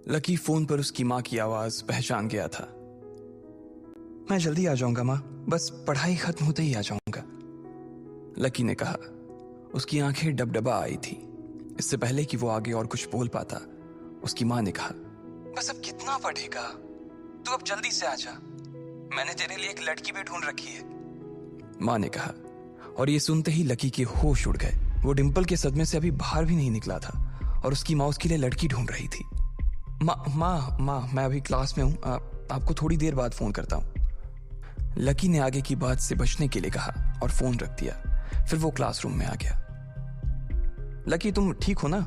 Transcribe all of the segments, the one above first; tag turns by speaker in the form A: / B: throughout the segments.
A: Lucky phone पर उसकी माँ की आवाज पहचान गया था। मैं जल्दी आ जाऊंगा माँ, बस पढ़ाई खत्म होते ही आ जाऊंगा, लकी ने कहा। उसकी आंखें डबडबा आई थी। इससे पहले कि वो आगे और कुछ बोल पाता, उसकी माँ ने कहा, बस अब कितना पढ़ेगा, तू अब जल्दी से आ जा, मैंने तेरे लिए एक लड़की भी ढूंढ रखी है, माँ ने कहा। और ये सुनते ही लकी के होश उड़ गए। वो डिंपल के सदमे से अभी बाहर भी नहीं निकला था और उसकी माँ उसके लिए लड़की ढूंढ रही थी। माँ मैं अभी क्लास में हूँ, आपको थोड़ी देर बाद फोन करता हूँ, लकी ने आगे की बात से बचने के लिए कहा और फोन रख दिया। फिर वो क्लासरूम में आ गया। लकी तुम ठीक हो ना?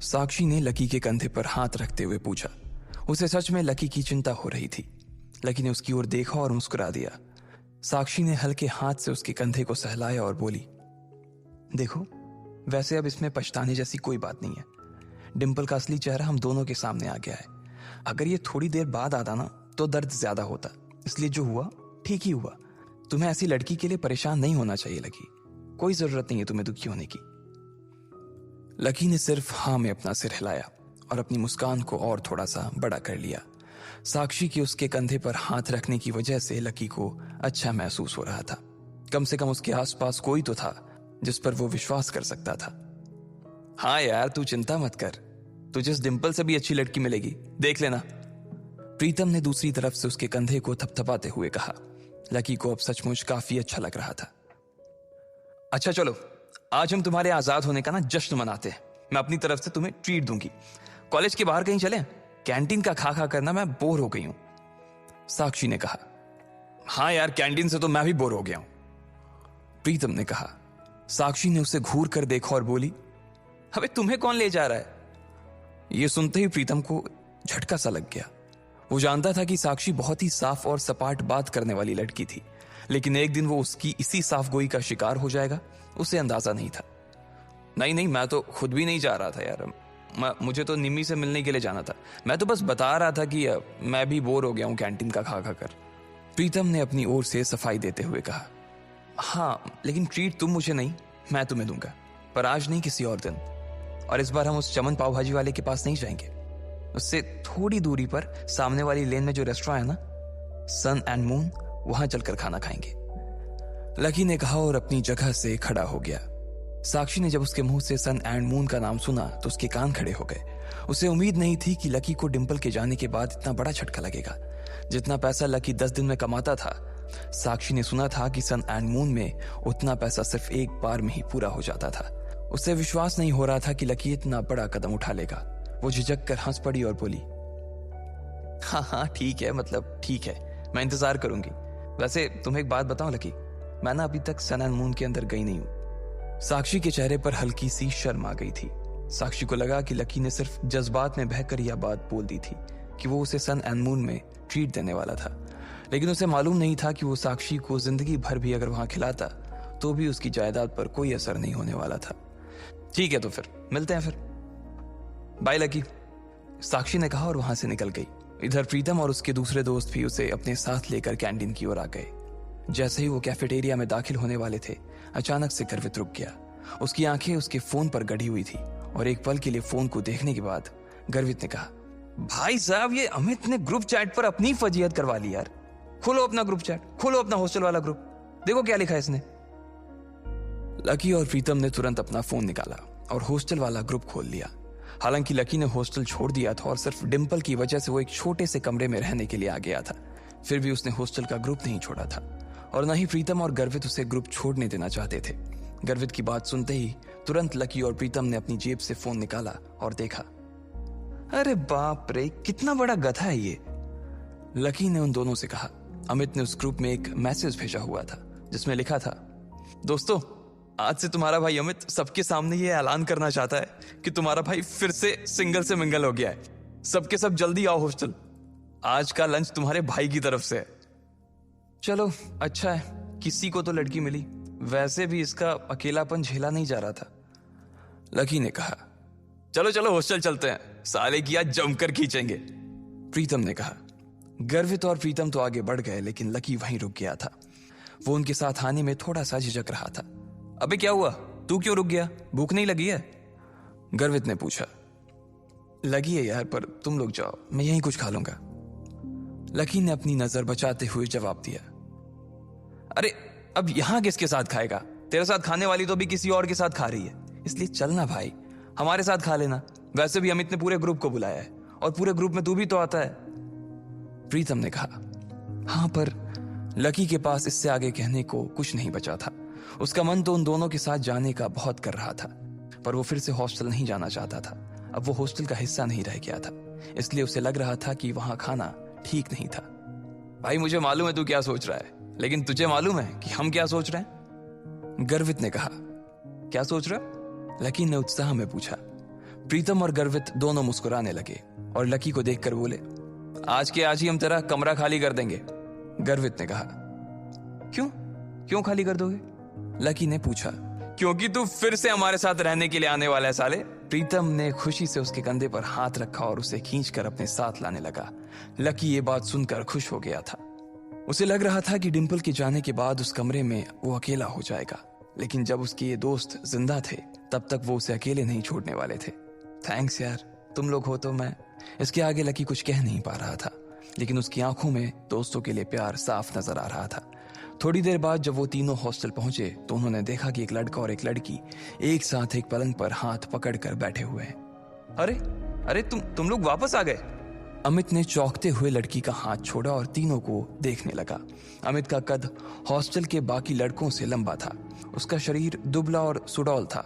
A: साक्षी ने लकी के कंधे पर हाथ रखते हुए पूछा। उसे सच में लकी की चिंता हो रही थी। लकी ने उसकी ओर देखा और मुस्कुरा दिया। साक्षी ने हल्के हाथ से उसके कंधे को सहलाया और बोली, देखो वैसे अब इसमें पछताने जैसी कोई बात नहीं है। डिंपल का असली चेहरा हम दोनों के सामने आ गया है। अगर ये थोड़ी देर बाद आता ना तो दर्द ज्यादा होता, इसलिए जो हुआ ठीक ही हुआ। तुम्हें ऐसी लड़की के लिए परेशान नहीं होना चाहिए लकी, कोई जरूरत नहीं है तुम्हें दुखी होने की। लकी ने सिर्फ हाँ में अपना सिर हिलाया और अपनी मुस्कान को और थोड़ा सा बड़ा कर लिया। साक्षी के उसके कंधे पर हाथ रखने की वजह से लकी को अच्छा महसूस हो रहा था। कम से कम उसके आसपास कोई तो था जिस पर वो विश्वास कर सकता था। हाँ यार तू चिंता मत कर, तुझे इस डिंपल से भी अच्छी लड़की मिलेगी, देख लेना, प्रीतम ने दूसरी तरफ से उसके कंधे को थपथपाते हुए कहा। लकी को अब सचमुच काफी अच्छा लग रहा था। अच्छा चलो, आज हम तुम्हारे आजाद होने का ना जश्न मनाते हैं। मैं अपनी तरफ से तुम्हें ट्रीट दूंगी। कॉलेज के बाहर कहीं चलें? कैंटीन का खा खा करना मैं बोर हो गई हूं, साक्षी ने कहा। हाँ यार, कैंटीन से तो मैं भी बोर हो गया हूं, प्रीतम ने कहा। साक्षी ने उसे घूर कर देखा और बोली, अबे तुम्हें कौन ले जा रहा है? यह सुनते ही प्रीतम को झटका सा लग गया। वो जानता था कि साक्षी बहुत ही साफ और सपाट बात करने वाली लड़की थी, लेकिन एक दिन वो उसकी इसी साफ गोई का शिकार हो जाएगा, उसे अंदाजा नहीं था। नहीं, मैं तो खुद भी नहीं जा रहा था यार, मुझे तो निम्मी से मिलने के लिए जाना था। मैं तो बस बता रहा था कि मैं भी बोर हो गया हूं कैंटीन का खा खा कर, प्रीतम ने अपनी ओर से सफाई देते हुए कहा। हाँ लेकिन ट्रीट तुम मुझे नहीं, मैं तुम्हें दूंगा, पर आज नहीं, किसी और दिन। और इस बार हम उस चमन पाव भाजी वाले के पास नहीं जाएंगे, उससे थोड़ी दूरी पर सामने वाली लेन में जो रेस्टोरेंट है ना, सन एंड मून, वहां चलकर खाना खाएंगे, लकी ने कहा और अपनी जगह से खड़ा हो गया। साक्षी ने जब उसके मुंह से सन एंड मून का नाम सुना तो उसके कान खड़े हो गए। उसे उम्मीद नहीं थी कि लकी को डिंपल के जाने के बाद इतना बड़ा झटका लगेगा। जितना पैसा लकी 10 दिन में कमाता था, साक्षी ने सुना था कि सन एंड मून में उतना पैसा सिर्फ एक बार में ही पूरा हो जाता था। उसे विश्वास नहीं हो रहा था कि लकी इतना बड़ा कदम उठा लेगा। वो झिझक कर हंस पड़ी और बोली, हाँ ठीक है, मतलब ठीक है, मैं इंतजार करूंगी। वैसे तुम्हें एक बात बताऊं लकी, मैं ना अभी तक सन एंड मून के अंदर गई नहीं हूं। साक्षी के चेहरे पर हल्की सी शर्म आ गई थी। साक्षी को लगा कि लकी ने सिर्फ जज्बात में बहकर यह बात बोल दी थी कि वो उसे सन एंड मून में ट्रीट देने वाला था, लेकिन उसे मालूम नहीं था कि वो साक्षी को जिंदगी भर भी अगर वहां खिलाता तो भी उसकी जायदाद पर कोई असर नहीं होने वाला था। ठीक है तो फिर मिलते हैं, फिर बाय लकी, साक्षी ने कहा और वहां से निकल गई। इधर प्रीतम और उसके दूसरे दोस्त भी उसे अपने साथ लेकर कैंटीन की ओर आ गए। जैसे ही वो कैफेटेरिया में दाखिल होने वाले थे, अचानक से गर्वित रुक गया। उसकी आंखें उसके फोन पर गड़ी हुई थी और एक पल के लिए फोन को देखने के बाद गर्वित ने कहा, भाई साहब ये अमित ने ग्रुप चैट पर अपनी फजीयत करवा ली यार। खोलो अपना ग्रुप चैट, खोलो अपना हॉस्टल वाला ग्रुप, देखो क्या लिखा है इसने। लकी और प्रीतम ने तुरंत अपना फोन निकाला और हॉस्टल वाला ग्रुप खोल लिया। हालांकि लकी ने हॉस्टल छोड़ दिया था और सिर्फ डिंपल की वजह से वो एक छोटे से कमरे में रहने के लिए आ गया था, फिर भी उसने हॉस्टल का ग्रुप नहीं छोड़ा था और न ही प्रीतम और गर्वित उसे ग्रुप छोड़ने देना चाहते थे। गर्वित की बात सुनते ही तुरंत लकी और प्रीतम ने अपनी जेब से फोन निकाला और देखा। अरे बाप रे, कितना बड़ा गधा है ये, लकी ने उन दोनों से कहा। अमित ने उस ग्रुप में एक मैसेज भेजा हुआ था जिसमें लिखा था, दोस्तों आज से तुम्हारा भाई अमित सबके सामने ये ऐलान करना चाहता है कि तुम्हारा भाई फिर से सिंगल से मिंगल हो गया है। सबके सब जल्दी आओ हॉस्टल, आज का लंच तुम्हारे भाई की तरफ से है। चलो अच्छा है, किसी को तो लड़की मिली, वैसे भी इसका अकेलापन झेला नहीं जा रहा था, लकी ने कहा। चलो चलो हॉस्टल चलते हैं, साले की आज जमकर खींचेंगे, प्रीतम ने कहा। गर्वित और प्रीतम तो आगे बढ़ गए, लेकिन लकी वहीं रुक गया था। वो उनके साथ आने में थोड़ा सा झिझक रहा था। अबे क्या हुआ, तू क्यों रुक गया, भूख नहीं लगी है, गर्वित ने पूछा। लगी है यार, पर तुम लोग जाओ, मैं यहीं कुछ खा लूंगा। लकी ने अपनी नजर बचाते हुए जवाब दिया। अरे अब यहां किसके साथ खाएगा? तेरे साथ खाने वाली तो अभी किसी और के साथ खा रही है, इसलिए चलना भाई, हमारे साथ खा लेना। वैसे भी अमित ने पूरे ग्रुप को बुलाया है और पूरे ग्रुप में तू भी तो आता है। प्रीतम ने कहा। हाँ, पर लकी के पास इससे आगे कहने को कुछ नहीं बचा था। उसका मन तो उन दोनों के साथ जाने का बहुत कर रहा था, पर वो फिर से हॉस्टल नहीं जाना चाहता था। अब वो हॉस्टल का हिस्सा नहीं रह गया था, इसलिए उसे लग रहा था कि वहां खाना ठीक नहीं था। भाई मुझे मालूम है तू क्या सोच रहा है, लेकिन तुझे मालूम है कि हम क्या सोच रहे हैं? गर्वित ने कहा। क्या सोच रहा? लकी ने उत्साह में पूछा। प्रीतम और गर्वित दोनों मुस्कुराने लगे और लकी को देखकर बोले, आज के आज ही हम तेरा कमरा खाली कर देंगे। गर्वित ने कहा। क्यों क्यों खाली कर दोगे? लकी ने पूछा। क्योंकि तू फिर से हमारे साथ रहने के लिए आने वाला है साले। प्रीतम ने खुशी से उसके कंधे पर हाथ रखा और उसे खींचकर अपने साथ लाने लगा। लकी ये बात सुनकर खुश हो गया था। उसे लग रहा था कि डिंपल के जाने के बाद उस कमरे में वो अकेला हो जाएगा, लेकिन जब उसके ये दोस्त जिंदा थे तब तक वो उसे अकेले नहीं छोड़ने वाले थे। थैंक्स यार, तुम लोग हो तो मैं। इसके आगे लकी कुछ कह नहीं पा रहा था, लेकिन उसकी आंखों में दोस्तों के लिए प्यार साफ नजर आ रहा था। थोड़ी देर बाद जब वो तीनों हॉस्टल पहुंचे तो उन्होंने देखा कि एक लड़का और एक लड़की एक साथ एक पलंग पर हाथ पकड़कर बैठे हुए हैं। अरे अरे तुम लोग वापस आ गए? अमित ने चौंकते हुए लड़की का हाथ छोड़ा और तीनों को देखने लगा। अमित का कद हॉस्टल के बाकी लड़कों से लंबा था। उसका शरीर दुबला और सुडौल था।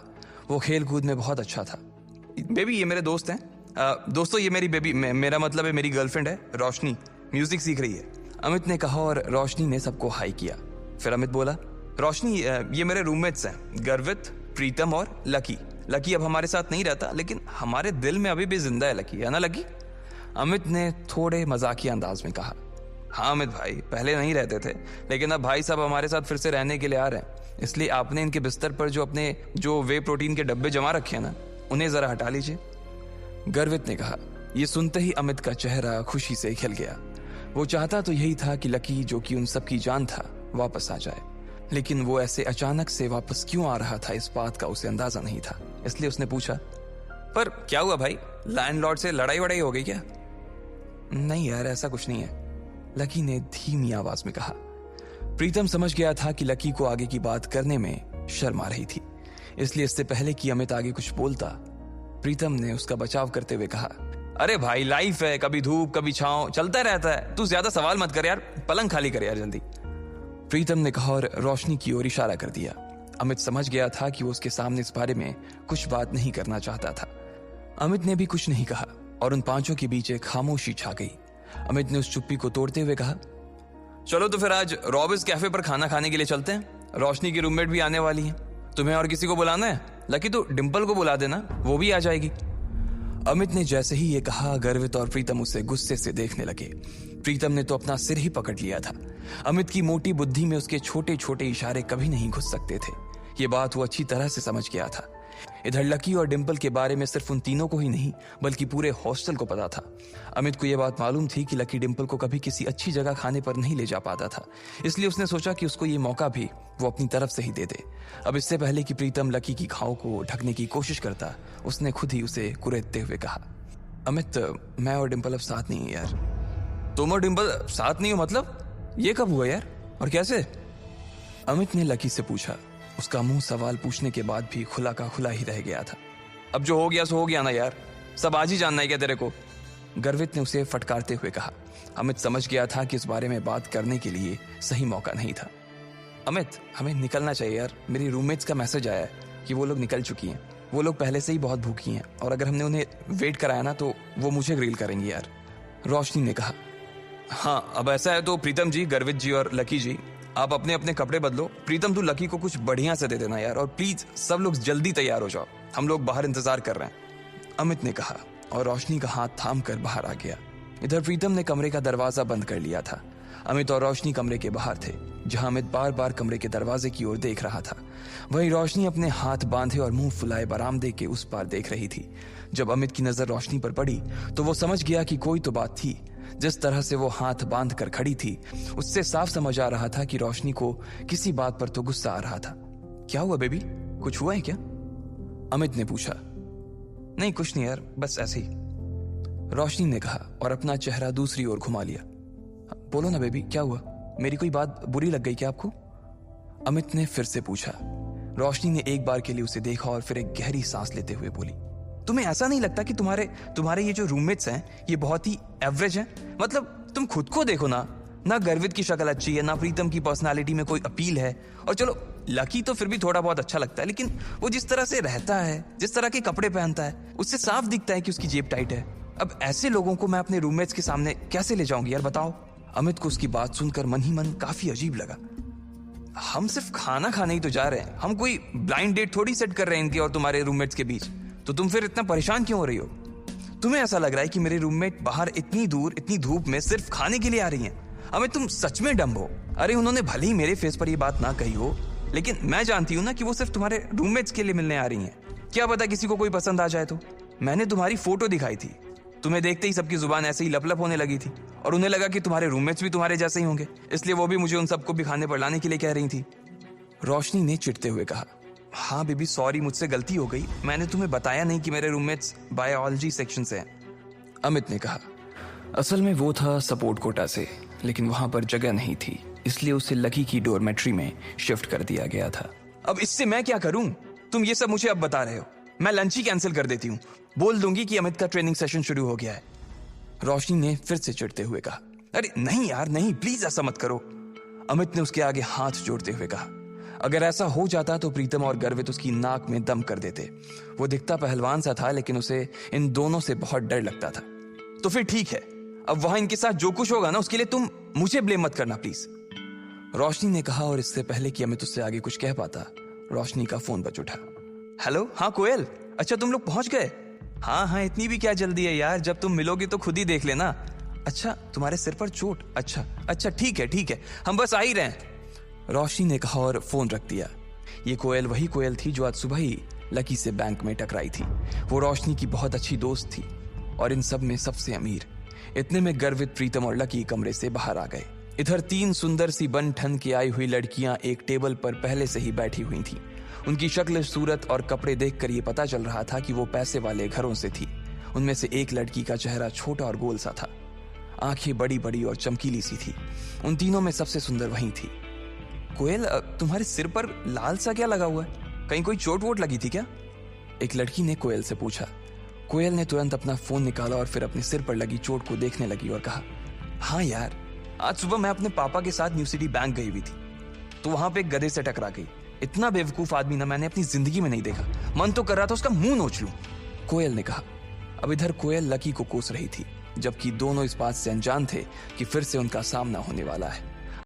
A: वो खेल कूद में बहुत अच्छा था। बेबी ये मेरे दोस्त हैं। दोस्तों ये मेरी बेबी, मेरा मतलब है मेरी गर्लफ्रेंड है रोशनी, म्यूजिक सीख रही है। अमित ने कहा और रोशनी ने सबको हाई किया। फिर अमित बोला, रोशनी ये मेरे रूममेट्स हैं, गर्वित, प्रीतम और लकी। लकी अब हमारे साथ नहीं रहता, लेकिन हमारे दिल में अभी भी जिंदा है लकी, है ना लकी? अमित ने थोड़े मजाकिया अंदाज में कहा। हाँ अमित भाई, पहले नहीं रहते थे, लेकिन अब भाई साहब हमारे साथ फिर से रहने के लिए आ रहे हैं, इसलिए आपने इनके बिस्तर पर जो वे प्रोटीन के डब्बे जमा रखे हैं ना, उन्हें जरा हटा लीजिए। गर्वित ने कहा। यह सुनते ही अमित का चेहरा खुशी से खिल गया। वो चाहता तो यही था कि लकी, जो कि उन सबकी जान था, वापस आ जाए, लेकिन वो ऐसे अचानक से वापस क्यों आ रहा था इस बात का उसे अंदाजा नहीं था। इसलिए उसने पूछा, पर क्या हुआ भाई, लैंडलॉर्ड से लड़ाई वड़ाई हो गई क्या? नहीं यार, ऐसा कुछ नहीं है, लकी ने धीमी आवाज में कहा। प्रीतम समझ गया था कि लकी को आगे की बात करने में शर्म आ रही थी, इसलिए इससे पहले कि अमित आगे कुछ बोलता, प्रीतम ने उसका बचाव करते हुए कहा, अरे भाई लाइफ है, कभी धूप कभी छांव, चलता रहता है, तू ज्यादा सवाल मत कर यार, पलंग खाली कर यार जल्दी। प्रीतम ने कहा और रोशनी की ओर इशारा कर दिया। अमित समझ गया था कि वो उसके सामने इस बारे में कुछ बात नहीं करना चाहता था। अमित ने भी कुछ नहीं कहा और उन पांचों के बीच एक खामोशी छा गई। अमित ने उस चुप्पी को तोड़ते हुए कहा, चलो तो फिर आज रॉबिन्स कैफे पर खाना खाने के लिए चलते हैं। रोशनी की रूममेट भी आने वाली है। तुम्हें और किसी को बुलाना है? लकी तो डिंपल को बुला देना, वो भी आ जाएगी। अमित ने जैसे ही ये कहा, गर्वित और प्रीतम उसे गुस्से से देखने लगे। प्रीतम ने तो अपना सिर ही पकड़ लिया था। अमित की मोटी बुद्धि में उसके छोटे छोटे इशारे कभी नहीं घुस सकते थे। ये बात वो अच्छी तरह से समझ गया था। इधर लकी और डिंपल के बारे में सिर्फ उन तीनों को ही नहीं, बल्कि पूरे हॉस्टल को पता था। अमित को यह बात मालूम थी कि लकी डिंपल को कभी किसी अच्छी जगह खाने पर नहीं ले जा पाता था, इसलिए उसने सोचा कि उसको ये मौका भी वो अपनी तरफ से ही दे दे। अब इससे पहले कि प्रीतम लकी की घाव को ढकने की कोशिश करता, उसने खुद ही उसे कुरेदते हुए कहा, अमित मैं और डिंपल अब साथ नहीं है यार। तुम और डिंपल साथ नहीं हो मतलब? ये कब हुआ यार, और कैसे? अमित ने लकी से पूछा। उसका मुंह सवाल पूछने के बाद भी खुला का खुला ही रह गया था। अब जो हो गया सो हो गया ना यार, सब आज ही जानना है क्या तेरे को? गर्वित ने उसे फटकारते हुए कहा। अमित समझ गया था कि इस बारे में बात करने के लिए सही मौका नहीं था। अमित हमें निकलना चाहिए यार, मेरी रूममेट्स का मैसेज आया है कि वो लोग निकल चुकी हैं। वो लोग पहले से ही बहुत भूखी हैं और अगर हमने उन्हें वेट कराया ना तो वो मुझे ग्रिल करेंगी यार। रोशनी ने कहा। हाँ अब ऐसा है तो प्रीतम जी, गर्वित जी और लकी जी, आप अपने अपने कपड़े बदलो। प्रीतम तू लकी को कुछ बढ़िया से दे देना यार, और प्लीज सब लोग जल्दी तैयार हो जाओ, हम लोग बाहर इंतजार कर रहे हैं, अमित ने कहा और रोशनी का हाथ थाम कर बाहर आ गया। इधर प्रीतम ने कमरे का दरवाजा बंद कर लिया था। अमित और रोशनी कमरे के बाहर थे, जहां अमित बार बार कमरे के दरवाजे की ओर देख रहा था। वहीं रोशनी अपने हाथ बांधे और मुंह फुलाए बरामदे के उस पार देख रही थी। जब अमित की नजर रोशनी पर पड़ी तो वो समझ गया कि कोई तो बात थी। जिस तरह से वो हाथ बांध कर खड़ी थी, उससे साफ समझ आ रहा था कि रोशनी को किसी बात पर तो गुस्सा आ रहा था। क्या हुआ बेबी, कुछ हुआ है क्या? अमित ने पूछा। नहीं कुछ नहीं यार, बस ऐसे ही। रोशनी ने कहा और अपना चेहरा दूसरी ओर घुमा लिया। बोलो ना बेबी, क्या हुआ? मेरी कोई बात बुरी लग गई क्या आपको? अमित ने फिर से पूछा। रोशनी ने एक बार के लिए उसे देखा और फिर एक गहरी सांस लेते हुए बोली, तुम्हें ऐसा नहीं लगता कि तुम्हारे ये जो रूममेट्स हैं ये बहुत ही एवरेज हैं? मतलब तुम खुद को देखो ना गर्वित की शक्ल अच्छी है, ना प्रीतम की पर्सनालिटी में कोई अपील है, और चलो लकी तो फिर भी थोड़ा बहुत अच्छा लगता है, लेकिन वो जिस तरह से रहता है, जिस तरह के कपड़े पहनता है, उससे साफ दिखता है कि उसकी जेब टाइट है। अब ऐसे लोगों को मैं अपने रूममेट्स के सामने कैसे ले जाऊंगी यार, बताओ। अमित को उसकी बात सुनकर मन ही मन काफी अजीब लगा। हम सिर्फ खाना खाने ही तो जा रहे हैं, हम कोई ब्लाइंड डेट थोड़ी सेट कर रहे हैं इनके और तुम्हारे रूममेट्स के बीच, तो तुम फिर इतना परेशान क्यों हो रही हो? तुम्हें ऐसा लग रहा है कि मेरे रूममेट बाहर इतनी दूर इतनी धूप में सिर्फ खाने के लिए आ रही हैं? अमित, तुम सच में डम्ब हो। अरे उन्होंने भले ही मेरे फेस पर ये बात ना कही हो, लेकिन मैं जानती हूँ ना कि वो सिर्फ तुम्हारे रूममेट्स के लिए मिलने आ रही हैं। क्या पता किसी को कोई पसंद आ जाए तो। मैंने तुम्हारी फोटो दिखाई थी, तुम्हें देखते ही सबकी जुबान ऐसे ही लप होने लगी थी, और उन्हें लगा कि तुम्हारे रूममेट्स भी तुम्हारे जैसे ही होंगे, इसलिए वो भी मुझे उन सबको भी खाने पर लाने के लिए कह रही थी। रोशनी ने चिढ़ते हुए कहा, हाँ बेबी सॉरी, मुझसे गलती हो गई, मैंने तुम्हें बताया नहीं कि मेरे रूममेट्स बायोलॉजी सेक्शन से हैं। अमित ने कहा, असल में वो था सपोर्ट कोटा से, लेकिन वहां पर जगह नहीं थी, इसलिए उसे लकी की डोरमेट्री में शिफ्ट कर दिया गया था। अब इससे मैं क्या करूं? तुम ये सब मुझे अब बता रहे हो। मैं लंच ही कैंसिल कर देती हूँ, बोल दूंगी कि अमित का ट्रेनिंग सेशन शुरू हो गया है। रोशनी ने फिर से चिढ़ते हुए कहा, अरे नहीं यार नहीं, प्लीज ऐसा मत करो। अमित ने उसके आगे हाथ जोड़ते हुए कहा, अगर ऐसा हो जाता तो प्रीतम और गर्वित उसकी नाक में दम कर देते। वो दिखता पहलवान सा था, लेकिन उसे इन दोनों से बहुत डर लगता था। तो फिर ठीक है, अब वहां इनके साथ जो कुछ होगा ना, उसके लिए तुम मुझे ब्लेम मत करना प्लीज, रोशनी ने कहा। और इससे पहले कि अमित उससे आगे कुछ कह पाता, रोशनी का फोन बज उठा। हेलो, हाँ कोयल, अच्छा तुम लोग पहुंच गए? हाँ, इतनी भी क्या जल्दी है यार, जब तुम मिलोगे तो खुद ही देख लेना। अच्छा, तुम्हारे सिर पर चोट? अच्छा ठीक है, हम बस आ ही रहे हैं, रोशनी ने कहा और फोन रख दिया। ये कोयल वही कोयल थी जो आज सुबह ही लकी से बैंक में टकराई थी। वो रोशनी की बहुत अच्छी दोस्त थी और इन सब में सबसे अमीर। इतने में गर्वित, प्रीतम और लकी कमरे से बाहर आ गए। इधर 3 सुंदर सी बन ठन के आई हुई लड़कियां एक टेबल पर पहले से ही बैठी हुई थीं। उनकी शक्ल, सूरत और कपड़े देखकर ये पता चल रहा था कि वो पैसे वाले घरों से थी। उनमें से एक लड़की का चेहरा छोटा और गोल सा था, आंखें बड़ी बड़ी और चमकीली सी थी। उन तीनों में सबसे सुंदर वही थी। कोयल, तुम्हारे सिर पर लाल सा क्या लगा हुआ है? कहीं कोई चोट वोट लगी थी क्या? एक लड़की ने कोयल से पूछा। कोयल ने तुरंत अपना फोन निकाला और फिर अपने सिर पर लगी चोट को देखने लगी और कहा, हाँ यार, आज सुबह मैं अपने पापा के साथ न्यू सिटी बैंक गई हुई थी, तो वहां पे एक गधे से टकरा गई। इतना बेवकूफ आदमी ना मैंने अपनी जिंदगी में नहीं देखा, मन तो कर रहा था उसका मुंह नोच लूं, कोयल ने कहा। अब इधर कोयल लकी को कोस रही थी, जबकि दोनों इस बात से अनजान थे कि फिर से उनका सामना होने वाला है।